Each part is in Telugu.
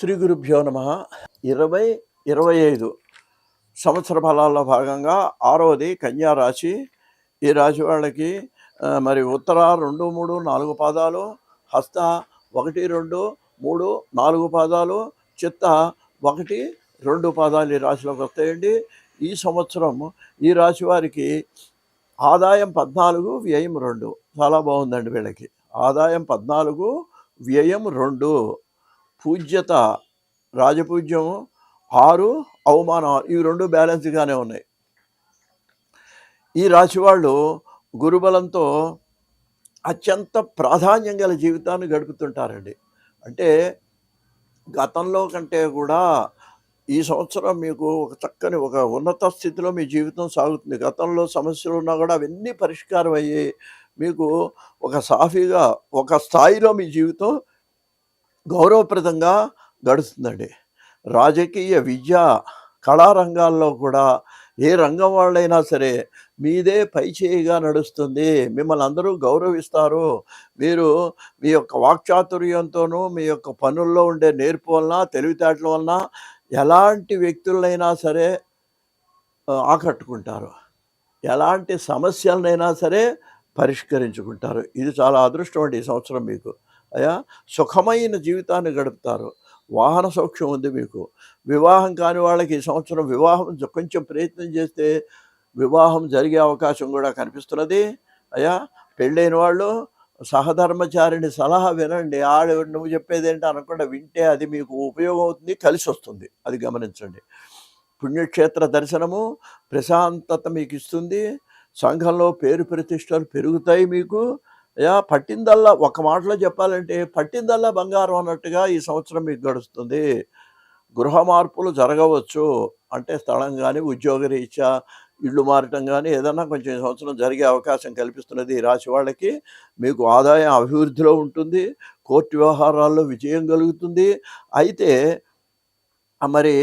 శ్రీ గురుభ్యో నమ. 2025 సంవత్సర ఫలాల్లో భాగంగా 6వది కన్యా రాశి. ఈ రాశి వాళ్ళకి మరి ఉత్తర 2, 3, 4 పాదాలు, హస్త 1, 2, 3, 4 పాదాలు, చిత్త 1, 2 పాదాలు ఈ రాశిలోకి వస్తాయండి. ఈ సంవత్సరం ఈ రాశి వారికి ఆదాయం 14, వ్యయం 2. చాలా బాగుందండి వీళ్ళకి. ఆదాయం 14, వ్యయం 2. పూజ్యత రాజపూజ్యం 6, అవమానం, ఇవి 2 బ్యాలెన్స్గానే ఉన్నాయి. ఈ రాశి వాళ్ళు గురుబలంతో అత్యంత ప్రాధాన్యం గల జీవితాన్ని గడుపుతుంటారండి. అంటే గతంలో కంటే కూడా ఈ సంవత్సరం మీకు ఒక చక్కని ఒక ఉన్నత స్థితిలో మీ జీవితం సాగుతుంది. గతంలో సమస్యలు ఉన్నా కూడా అవన్నీ పరిష్కారం అయ్యి మీకు ఒక సాఫీగా ఒక స్థాయిలో మీ జీవితం గౌరవప్రదంగా గడుస్తుందండి. రాజకీయ, విద్య, కళారంగాల్లో కూడా ఏ రంగం వాళ్ళైనా సరే మీదే పైచేయిగా నడుస్తుంది. మిమ్మల్ని అందరూ గౌరవిస్తారు. మీరు మీ యొక్క వాక్చాతుర్యంతోనూ మీ యొక్క పనుల్లో ఉండే నేర్పు వలన, తెలివితేటల వలన ఎలాంటి వ్యక్తులైనా సరే ఆకట్టుకుంటారు. ఎలాంటి సమస్యలనైనా సరే పరిష్కరించుకుంటారు. ఇది చాలా అదృష్టం అండి ఈ సంవత్సరం మీకు. సుఖమైన జీవితాన్ని గడుపుతారు. వాహన సౌఖ్యం ఉంది మీకు. వివాహం కాని వాళ్ళకి ఈ సంవత్సరం వివాహం కొంచెం ప్రయత్నం చేస్తే వివాహం జరిగే అవకాశం కూడా కనిపిస్తున్నది. పెళ్ళైన వాళ్ళు సహధర్మచారిని సలహా వినండి. నువ్వు చెప్పేది ఏంటి అనకుండా వింటే అది మీకు ఉపయోగం అవుతుంది, కలిసి వస్తుంది. అది గమనించండి. పుణ్యక్షేత్ర దర్శనము ప్రశాంతత మీకు ఇస్తుంది. సంఘంలో పేరు ప్రతిష్టలు పెరుగుతాయి మీకు. పట్టిందల్లా, ఒక మాటలో చెప్పాలంటే పట్టిందల్లా బంగారం అన్నట్టుగా ఈ సంవత్సరం మీకు గడుస్తుంది. గృహ మార్పులు జరగవచ్చు. అంటే స్థలం కానీ, ఉద్యోగరీత్యా ఇళ్ళు మారటం కానీ ఏదన్నా కొంచెం ఈ సంవత్సరం జరిగే అవకాశం కల్పిస్తున్నది. ఈ రాశి వాళ్ళకి మీకు ఆదాయం అభివృద్ధిలో ఉంటుంది. కోర్టు వ్యవహారాల్లో విజయం కలుగుతుంది. అయితే మరి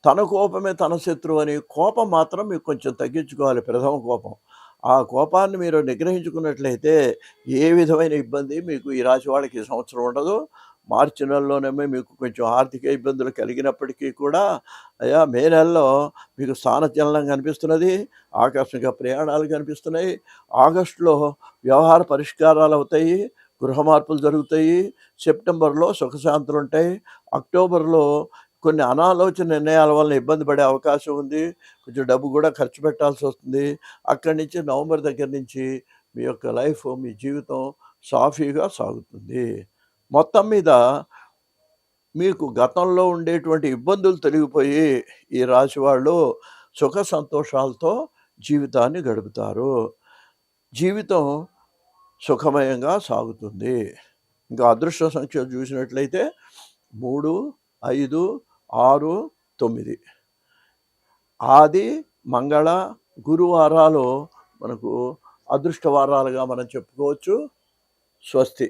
తన కోపమే తన శత్రువు అని కోపం మాత్రం మీకు కొంచెం తగ్గించుకోవాలి. ప్రథమ కోపం. ఆ కోపాన్ని మీరు నిగ్రహించుకున్నట్లయితే ఏ విధమైన ఇబ్బంది మీకు ఈ రాశి వాళ్ళకి ఈ సంవత్సరం ఉండదు. మార్చి నెలలోనేమో మీకు కొంచెం ఆర్థిక ఇబ్బందులు కలిగినప్పటికీ కూడా మే నెలలో మీకు స్థానచలనం కనిపిస్తున్నది. ఆకస్మిక ప్రయాణాలు కనిపిస్తున్నాయి. ఆగస్టులో వ్యవహార పరిష్కారాలు అవుతాయి. గృహ మార్పులు జరుగుతాయి. సెప్టెంబర్లో సుఖశాంతులు ఉంటాయి. అక్టోబర్లో కొన్ని అనాలోచన నిర్ణయాల వల్ల ఇబ్బంది పడే అవకాశం ఉంది. కొంచెం డబ్బు కూడా ఖర్చు పెట్టాల్సి వస్తుంది. అక్కడి నుంచి నవంబర్ దగ్గర నుంచి మీ యొక్క లైఫ్, మీ జీవితం సాఫీగా సాగుతుంది. మొత్తం మీద మీకు గతంలో ఉండేటువంటి ఇబ్బందులు తొలగిపోయి ఈ రాశి వాళ్ళు సుఖ సంతోషాలతో జీవితాన్ని గడుపుతారు. జీవితం సుఖమయంగా సాగుతుంది. ఇంకా అదృష్ట సంఖ్య చూసినట్లయితే 3, 5, 6, 9. ఆది, మంగళ, గురువారాలు మనకు అదృష్ట వారాలుగా మనం చెప్పుకోవచ్చు. స్వస్తి.